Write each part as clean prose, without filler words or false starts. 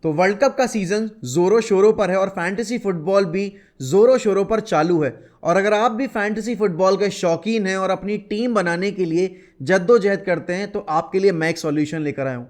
तो world cup का season जोरों शोरों पर है और फैंटेसी फुटबॉल भी जोरों शोरों पर चालू है। और अगर आप भी फैंटेसी फुटबॉल के शौकीन हैं और अपनी टीम बनाने के लिए जद्दोजहद करते हैं तो आपके लिए मैं एक सॉल्यूशन लेकर आया हूं।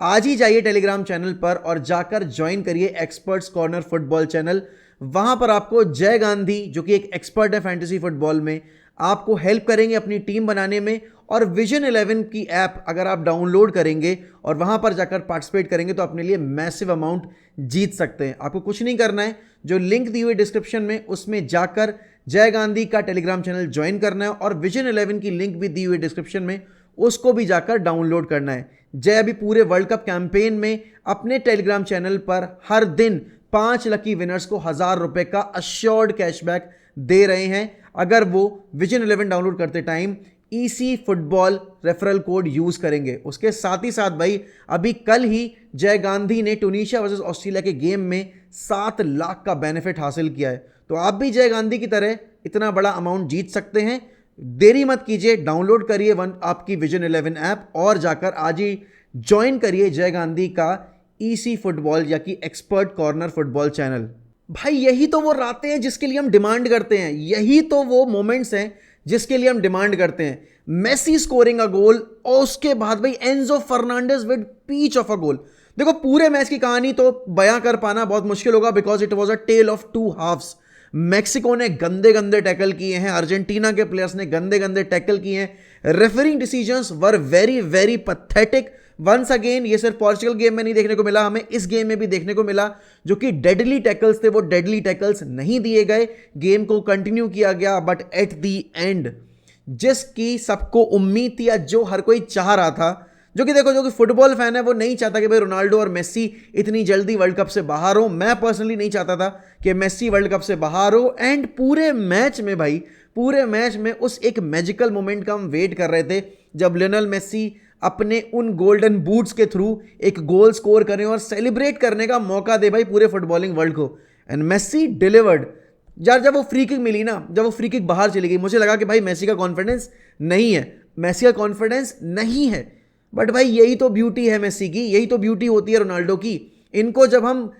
आज ही जाइए टेलीग्राम चैनल पर और जाकर ज्वाइन करिए एक्सपर्ट्स कॉर्नर फुटबॉल चैनल। वहां पर आपको जय गांधी, जो कि एक एक्सपर्ट है फैंटेसी फुटबॉल में, आपको हेल्प करेंगे अपनी टीम बनाने में। और विजन 11 की ऐप अगर आप डाउनलोड करेंगे और वहां पर जाकर पार्टिसिपेट करेंगे तो अपने लिए मैसिव अमाउंट जीत सकते हैं। आपको कुछ नहीं करना है, जो लिंक दी हुई डिस्क्रिप्शन में उसमें जाकर जय गांधी का टेलीग्राम चैनल ज्वाइन करना है और विजन 11 की लिंक भी दी हुई डिस्क्रिप्शन में, उसको भी जाकर डाउनलोड करना है। जय अभी पूरे वर्ल्ड कप कैंपेन में अपने टेलीग्राम चैनल पर हर दिन 5 लकी विनर्स को ₹1000 का अश्योर्ड कैशबैक दे रहे हैं अगर वो विजन 11 डाउनलोड करते time EC football referral code use करेंगे। उसके साथ ही साथ भाई अभी कल ही जय गांधी ने टूनिशिया वर्सेस ऑस्ट्रेलिया के गेम में 7 लाख का बेनिफिट हासिल किया है। तो आप भी जय गांधी की तरह इतना बड़ा अमाउंट जीत सकते हैं। देरी मत कीजिए, डाउनलोड करिए आपकी विजन 11 ऐप और जाकर आज ही ज्वाइन करिए जय गांधी का ईसी फुटबॉल या कि एक्सपर्ट कॉर्नर फुटबॉल चैनल। भाई यही तो वो रातें हैं जिसके लिए हम डिमांड करते हैं, यही तो वो मोमेंट्स हैं जिसके लिए हम डिमांड करते हैं। मेसी स्कोरिंग अ गोल और उसके बाद भाई Enzo Fernandez with peach of a goal. देखो पूरे मैच की कहानी तो बयां कर पाना बहुत मुश्किल होगा because it was a tale of two halves. Mexico ने गंदे गंदे टैकल किए हैं, अर्जेंटीना के प्लेयर्स ने गंदे गंदे टैकल किए हैं, refereeing decisions were very very pathetic. Once again ये सिर्फ पोर्चुगल गेम में नहीं देखने को मिला, हमें इस गेम में भी देखने को मिला। जो कि डेडली टैकल्स थे वो डेडली टैकल्स नहीं दिए गए, गेम को कंटिन्यू किया गया। बट एट द एंड जिसकी सबको उम्मीद थी या जो हर कोई चाह रहा था, जो कि देखो जो कि फुटबॉल फैन है वो नहीं चाहता कि भाई रोनाल्डो और मेसी इतनी जल्दी वर्ल्ड कप से बाहर हो। मैं पर्सनली नहीं चाहता था कि मेसी वर्ल्ड कप से बाहर हो। एंड पूरे मैच में भाई, पूरे मैच में उस एक मैजिकल मोमेंट का हम वेट कर रहे थे जब लियोनेल मेसी अपने उन गोल्डन बूट्स के थ्रू एक गोल स्कोर करें और सेलिब्रेट करने का मौका दे भाई पूरे फुटबॉलिंग वर्ल्ड को। And Messi delivered. यार जब वो फ्री किक मिली ना, जब वो फ्री किक बाहर चली गई, मुझे लगा कि भाई मेसी का कॉन्फिडेंस नहीं है, मेसी का कॉन्फिडेंस नहीं है। बट भाई यही तो ब्यूटी है मेसी की, यही तो ब्यूटी होती है रोनाल्डो की। इनको जब हम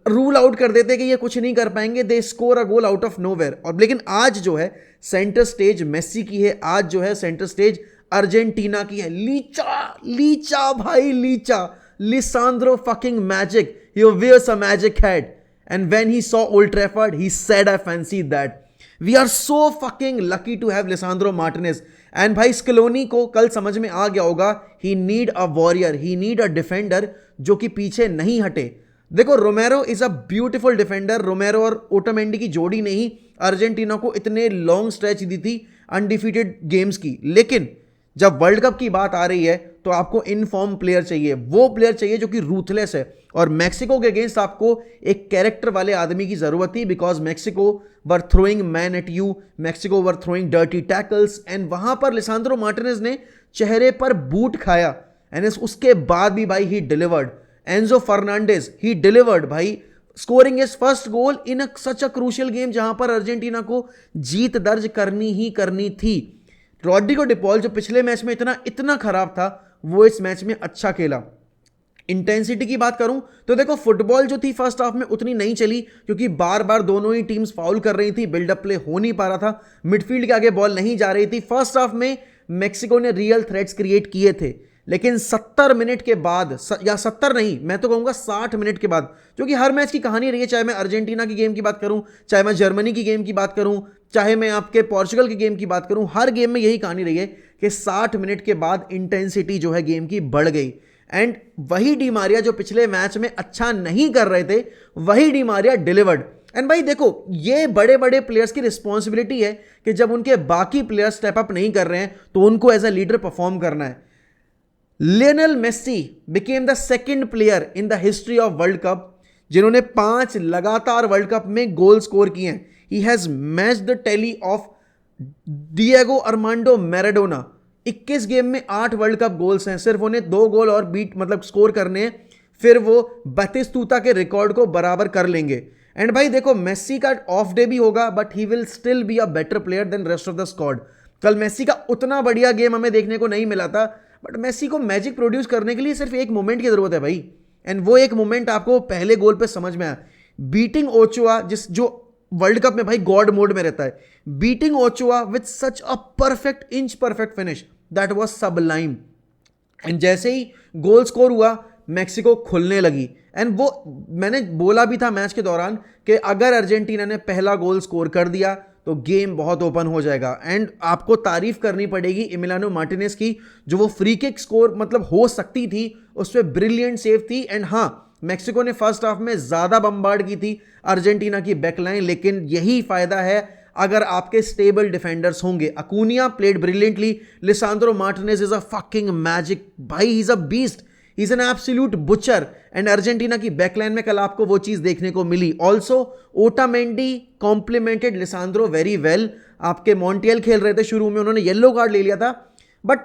रूल आउट कर देते कि ये कुछ नहीं कर पाएंगे, they score a goal out of nowhere. और लेकिन आज जो है सेंटर स्टेज मेसी की है, आज जो है सेंटर स्टेज अर्जेंटीना की है। लीचा लीचा भाई Licha, Lisandro fucking magic, he wears a magic head and when he saw Old Trafford he said I fancy that. We are so fucking lucky to have Lisandro Martinez. And भाई Scaloni को कल समझ में आ गया होगा, he need a warrior, he need a defender जो कि पीछे नहीं हटे। देखो Romero is a beautiful defender, Romero और ओटोमेंडी की जोड़ी ने ही अर्जेंटीना को इतने लॉन्ग स्ट्रेच दी थी अनडिफीटेड गेम्स की। लेकिन जब वर्ल्ड कप की बात आ रही है तो आपको इनफॉर्म प्लेयर चाहिए, वो प्लेयर चाहिए जो कि रूथलेस है। और मैक्सिको के अगेंस्ट आपको एक कैरेक्टर वाले आदमी की जरूरत थी because Mexico were throwing man eight you, Mexico were throwing dirty tackles. And वहां पर लिसांद्रो मार्टिनेज ने चेहरे पर बूट खाया एंड उसके बाद भी भाई ही डिलीवर्ड। एंजो फर्नांडिस ही डिलीवर्ड भाई, scoring is first goal in such a crucial game जहां पर अर्जेंटीना को जीत दर्ज करनी ही करनी थी। रॉड्रिगो डी पॉल जो पिछले मैच में इतना खराब था, वो इस मैच में अच्छा खेला। इंटेंसिटी की बात करूं तो देखो फुटबॉल जो थी फर्स्ट हाफ में उतनी नहीं चली क्योंकि बार बार दोनों ही टीम्स फाउल कर रही थी, बिल्डअप प्ले हो नहीं पा रहा था, मिडफील्ड के आगे बॉल नहीं जा रही थी। फर्स्ट हाफ में मैक्सिको ने रियल थ्रेट्स क्रिएट किए थे, लेकिन 70 मिनट के बाद, या 70 नहीं मैं तो कहूंगा 60 मिनट के बाद, जो कि हर मैच की कहानी रही है, चाहे मैं अर्जेंटीना की गेम की बात करूं, चाहे मैं जर्मनी की गेम की बात करूं, चाहे मैं आपके पोर्चुगल की गेम की बात करूं, हर गेम में यही कहानी रही है कि 60 मिनट के बाद इंटेंसिटी जो है गेम की बढ़ गई। एंड वही डी मारिया जो पिछले मैच में अच्छा नहीं कर रहे थे, वही डी मारिया डिलीवर्ड। एंड भाई देखो ये बड़े बड़े प्लेयर्स की रिस्पॉन्सिबिलिटी है कि जब उनके बाकी प्लेयर्स स्टेप अप नहीं कर रहे हैं तो उनको एज अ लीडर परफॉर्म करना है। Lionel Messi became the second player in the history of World Cup जिन्होंने 5 लगातार वर्ल्ड कप में गोल स्कोर किए हैं। He has matched the tally of Diego Armando Maradona. 21 game में 8 वर्ल्ड कप गोल्स हैं, सिर्फ उन्हें 2 गोल और स्कोर करने हैं, फिर वो बतिस्तूता के रिकॉर्ड को बराबर कर लेंगे। एंड भाई देखो मेसी का ऑफ डे भी होगा but he will still be a better player than rest of the squad. कल मेसी का उतना बढ़िया गेम हमें देखने को नहीं मिला था, बट मेसी को मैजिक प्रोड्यूस करने के लिए सिर्फ एक मोमेंट की जरूरत है भाई, एंड वो एक मोमेंट आपको पहले गोल पे समझ में आया, बीटिंग ओचुआ, जो वर्ल्ड कप में भाई गॉड मोड में रहता है, beating Ochoa with such a perfect inch perfect finish, that was sublime. And जैसे ही गोल स्कोर हुआ मैक्सिको खुलने लगी। एंड वो मैंने बोला भी था मैच के दौरान कि अगर अर्जेंटीना ने पहला गोल स्कोर कर दिया तो गेम बहुत ओपन हो जाएगा। एंड आपको तारीफ करनी पड़ेगी एमिलियानो मार्टिनेज की, जो वो फ्री किक स्कोर मतलब हो सकती थी उस पर ब्रिलियंट सेव थी। एंड हाँ, मैक्सिको ने फर्स्ट हाफ में ज्यादा बम्बार्ड की थी अर्जेंटीना की बैकलाइन, लेकिन यही फायदा है अगर आपके स्टेबल डिफेंडर्स होंगे। Acuna played brilliantly, Lisandro Martinez is a fucking magic भाई, he is a beast, he is an absolute butcher. And Argentina की बैकलाइन में कल आपको वो चीज देखने को मिली। Also Otamendi complemented Lisandro very well. आपके मॉन्टियल खेल रहे थे शुरू में, उन्होंने येलो कार्ड ले लिया था, बट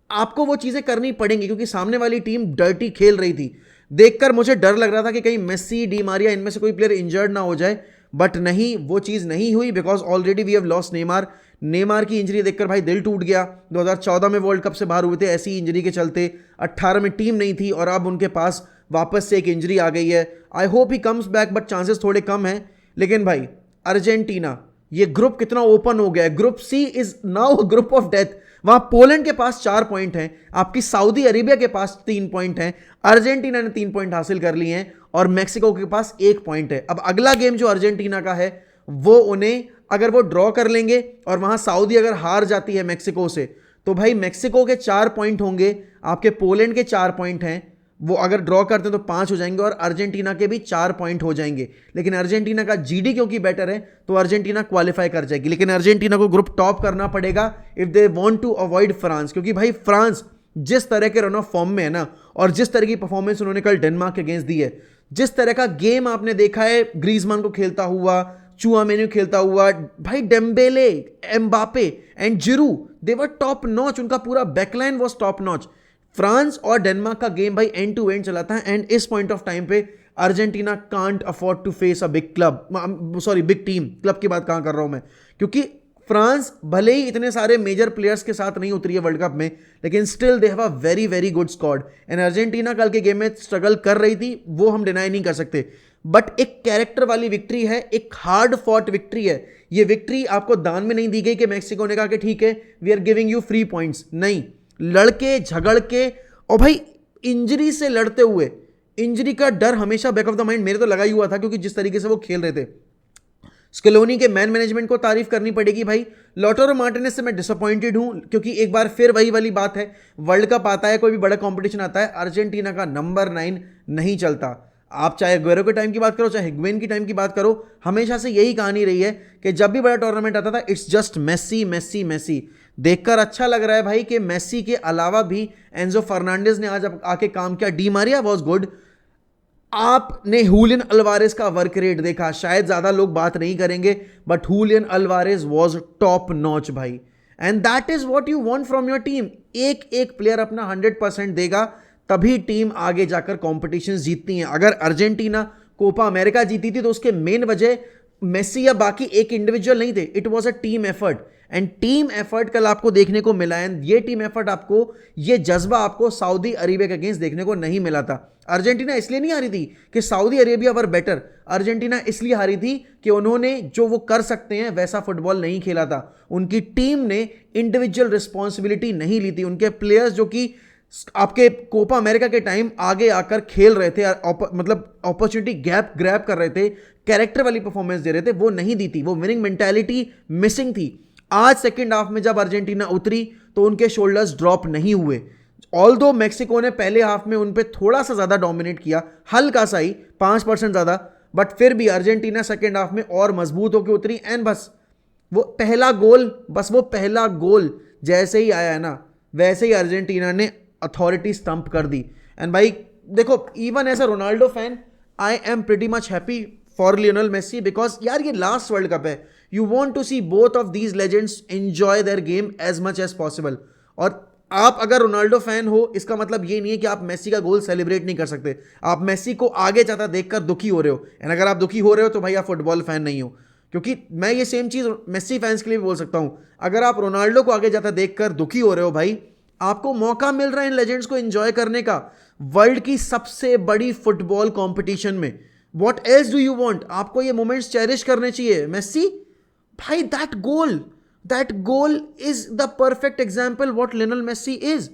आपको वो चीजें करनी पड़ेंगी क्योंकि सामने वाली टीम डर्टी खेल रही थी। देखकर मुझे डर लग रहा था कि कहीं मेस्सी, डी मारिया, इनमें से कोई प्लेयर इंजर्ड ना हो जाए, बट नहीं, वो चीज़ नहीं हुई because already we have lost Neymar. Neymar की इंजरी देखकर भाई दिल टूट गया। 2014 में वर्ल्ड कप से बाहर हुए थे ऐसी इंजरी के चलते, 18 में टीम नहीं थी और अब उनके पास वापस से एक इंजरी आ गई है। I hope he comes back, but chances थोड़े कम हैं। लेकिन भाई अर्जेंटीना, ये ग्रुप कितना ओपन हो गया है। Group C is now a group of death. वहां पोलैंड के पास 4 पॉइंट हैं, आपकी सऊदी अरेबिया के पास 3 पॉइंट हैं, अर्जेंटीना ने 3 पॉइंट हासिल कर लिए हैं और मैक्सिको के पास 1 पॉइंट है। अब अगला गेम जो अर्जेंटीना का है वो उन्हें, अगर वो ड्रॉ कर लेंगे और वहां सऊदी अगर हार जाती है मैक्सिको से, तो भाई मैक्सिको के 4 पॉइंट होंगे, आपके पोलैंड के 4 पॉइंट हैं, वो अगर ड्रॉ करते हैं तो 5 हो जाएंगे और अर्जेंटीना के भी 4 पॉइंट हो जाएंगे। लेकिन अर्जेंटीना का जीडी क्योंकि बेटर है तो अर्जेंटीना क्वालिफाई कर जाएगी। लेकिन अर्जेंटीना को ग्रुप टॉप करना पड़ेगा if they want to avoid France, क्योंकि भाई फ्रांस जिस तरह के रन ऑफ फॉर्म में है ना, और जिस तरह की परफॉर्मेंस उन्होंने कल डेनमार्क के अगेंस्ट दी है, जिस तरह का गेम आपने देखा है ग्रीजमान को खेलता हुआ, चुआमेनी खेलता हुआ, भाई Dembele, Mbappe and Giroud, they were top notch, उनका पूरा backline was top notch. France और डेनमार्क का गेम भाई एंड टू एंड चला था। एंड इस पॉइंट ऑफ टाइम पे Argentina can't afford to face a big club, sorry big team. Club की बात कहां कर रहा हूं मैं, क्योंकि फ्रांस भले ही इतने सारे मेजर प्लेयर्स के साथ नहीं उतरी है वर्ल्ड कप में, लेकिन still they have a very very good squad. And Argentina कल के गेम में स्ट्रगल कर रही थी, वो हम डिनाई नहीं कर सकते, बट एक कैरेक्टर वाली विक्ट्री है, एक हार्ड फॉट विक्ट्री है। ये विक्ट्री आपको दान में नहीं दी गई कि मैक्सिको ने कहा कि ठीक है we are giving you free points, नहीं, लड़के झगड़ के, और भाई इंजरी से लड़ते हुए, इंजरी का डर हमेशा बैक ऑफ द माइंड मेरे तो लगा ही हुआ था, क्योंकि जिस तरीके से वो खेल रहे थे। स्केलोनी के मैन मैनेजमेंट को तारीफ करनी पड़ेगी भाई। लॉटरो मार्टिनेज से मैं डिसअपॉइंटेड हूं, क्योंकि एक बार फिर वही वाली बात है, वर्ल्ड कप आता है, कोई भी बड़ा कंपटीशन आता है, अर्जेंटीना का नंबर 9 नहीं चलता। आप चाहे अग्वेरो के टाइम की बात करो, चाहे हिग्वेन की टाइम की बात करो, हमेशा से यही कहानी रही है कि जब भी बड़ा टूर्नामेंट आता था it's just Messi Messi Messi. देखकर अच्छा लग रहा है भाई कि मेसी के अलावा भी एंजो फर्नांडिस ने आज आके काम किया। Di Maria was good. आपने हुलियन अल्वारेज का वर्क रेट देखा, शायद ज्यादा लोग बात नहीं करेंगे, but Julian Alvarez was top notch भाई। And that is what you want from your team. एक एक प्लेयर अपना 100% देगा, तभी टीम आगे जाकर कॉम्पिटिशन जीतती है। अगर अर्जेंटीना कोपा अमेरिका जीती थी तो उसके मेन वजह मेसी या बाकी एक इंडिविजुअल नहीं थे, it was a team effort. And team effort कल आपको देखने को मिला है। ये टीम एफर्ट आपको, ये जज्बा आपको सऊदी अरेबिया के अगेंस्ट देखने को नहीं मिला था। अर्जेंटीना इसलिए नहीं हारी थी कि Saudi Arabia were better, Argentina इसलिए हारी थी कि उन्होंने जो वो कर सकते हैं वैसा फुटबॉल नहीं खेला था। उनकी टीम ने इंडिविजुअल रिस्पॉन्सिबिलिटी नहीं ली थी। उनके प्लेयर्स जो कि आपके कोपा अमेरिका के टाइम आगे आकर खेल रहे थे, मतलब अपॉर्चुनिटी गैप ग्रैब कर रहे थे, कैरेक्टर वाली परफॉर्मेंस दे रहे थे, वो नहीं दी थी। वो विनिंग मेंटालिटी मिसिंग थी। आज सेकंड हाफ में जब अर्जेंटीना उतरी तो उनके शोल्डर्स ड्रॉप नहीं हुए। ऑल्दो मैक्सिको ने पहले हाफ में उन पे थोड़ा सा ज्यादा डोमिनेट किया, हल्का सा ही 5% ज्यादा, बट फिर भी अर्जेंटीना सेकंड हाफ में और मजबूत होकर उतरी। एंड बस वो पहला गोल जैसे ही आया है ना, वैसे ही अर्जेंटीना ने अथॉरिटी स्टंप कर दी। एंड भाई देखो, even as a Ronaldo fan I am pretty much happy for Lionel Messi, because यार ये लास्ट वर्ल्ड कप है। You want to see both of these legends enjoy their game as much as possible. और आप अगर Ronaldo fan हो, इसका मतलब ये नहीं है कि आप मेसी का गोल सेलिब्रेट नहीं कर सकते। आप मेसी को आगे जाता देखकर दुखी हो रहे हो, एंड अगर आप दुखी हो रहे हो तो भाई आप फुटबॉल फैन नहीं हो। क्योंकि मैं ये सेम चीज मेसी फैंस के लिए भी बोल सकता हूं, अगर आप रोनाल्डो को आगे जाता देखकर दुखी हो रहे हो भाई, आपको मौका मिल रहा है इन लेजेंड्स को एंजॉय करने का। वर्ल्ड की सबसे बड़ी फुटबॉल कंपटीशन में। What else do you want? आपको ये मोमेंट्स चेरिश करने चाहिए। मेसी भाई, that goal is the perfect example what Lionel Messi is.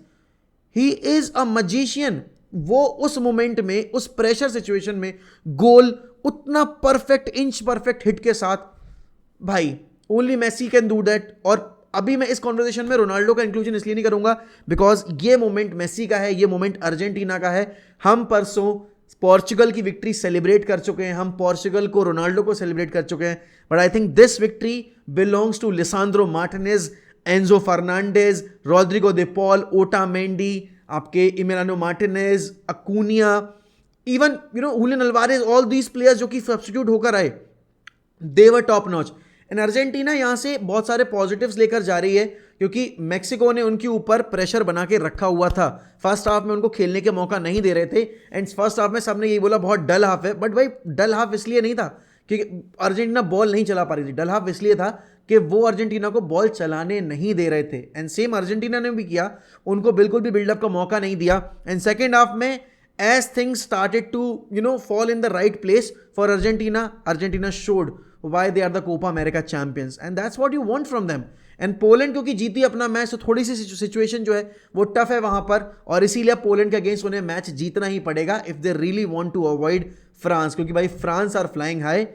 He is a magician. वो उस मोमेंट में, उस प्रेशर सिचुएशन में गोल उतना परफेक्ट, इंच परफेक्ट हिट के साथ, भाई only Messi can do that. और अभी मैं इस कॉन्वर्सेशन में रोनाल्डो का इंक्लूजन इसलिए नहीं करूंगा बिकॉज ये मोमेंट मेसी का है, ये मोमेंट अर्जेंटीना का है। हम परसों पोर्चुगल की विक्ट्री सेलिब्रेट कर चुके हैं, हम पोर्चुगल को, रोनाल्डो को सेलिब्रेट कर चुके हैं, but I think this victory belongs to Lisandro Martinez, Enzo Fernandez, Rodrigo De Paul, Otamendi, आपके Emiliano Martinez, Acuna, even Julian Alvarez, all these players जो कि सब्स्टिट्यूट होकर आए, they were top notch. And Argentina यहां से बहुत सारे positives लेकर जा रही है क्योंकि मेक्सिको ने उनके ऊपर प्रेशर बना के रखा हुआ था। फर्स्ट हाफ में उनको खेलने के मौका नहीं दे रहे थे एंड फर्स्ट हाफ में सबने यही बोला बहुत डल हाफ है, बट भाई डल हाफ इसलिए नहीं था क्योंकि अर्जेंटीना बॉल नहीं चला पा रही थी। डल हाफ इसलिए था कि वो अर्जेंटीना को बॉल चलाने नहीं दे रहे थे एंड सेम अर्जेंटीना ने भी किया, उनको बिल्कुल भी बिल्डअप का मौका नहीं दिया। एंड सेकेंड हाफ में as things started to fall in the right place for Argentina showed why they are the Copa America champions and that's what you want from them। And Poland क्योंकि जीती अपना match तो थोड़ी सी situation जो है वो tough है वहां पर, और इसीलिए पोलैंड के अगेंस्ट उन्हें मैच जीतना ही पड़ेगा if they really want to avoid France, क्योंकि भाई France are flying high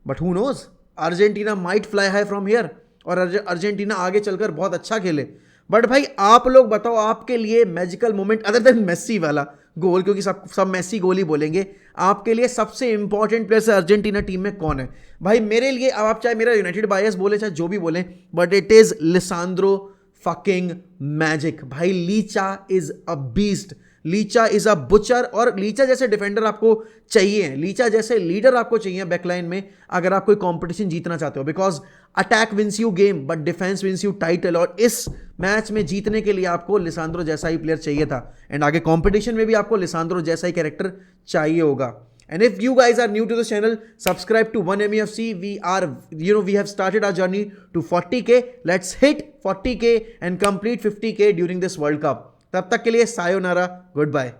but who knows Argentina might fly high from here और अर्जेंटीना आगे चलकर बहुत अच्छा खेले। बट भाई आप लोग बताओ आपके लिए magical moment other than Messi वाला गोल, क्योंकि सब मेसी गोल ही बोलेंगे, आपके लिए सबसे इंपॉर्टेंट प्लेयर अर्जेंटीना टीम में कौन है? भाई मेरे लिए, अब आप चाहे मेरा यूनाइटेड बायस बोले चाहे जो भी बोले, but it is Lisandro fucking magic. भाई Licha is a beast, Licha is a butcher, और लीचा जैसे डिफेंडर आपको चाहिए, लीचा जैसे लीडर आपको चाहिए बैकलाइन में अगर आप कोई कंपटीशन जीतना चाहते हो, because attack wins you game but defence wins you title, और इस मैच में जीतने के लिए आपको लिसांद्रो जैसा ही प्लेयर चाहिए था एंड आगे कंपटीशन में भी आपको लिसांद्रो जैसा ही कैरेक्टर चाहिए होगा। And if you guys are new to this channel, subscribe to 1MEFC. We have started our journey to 40K. Let's hit 40K and complete 50K during this World Cup. तब तक के लिए सायोनारा, गुड बाय।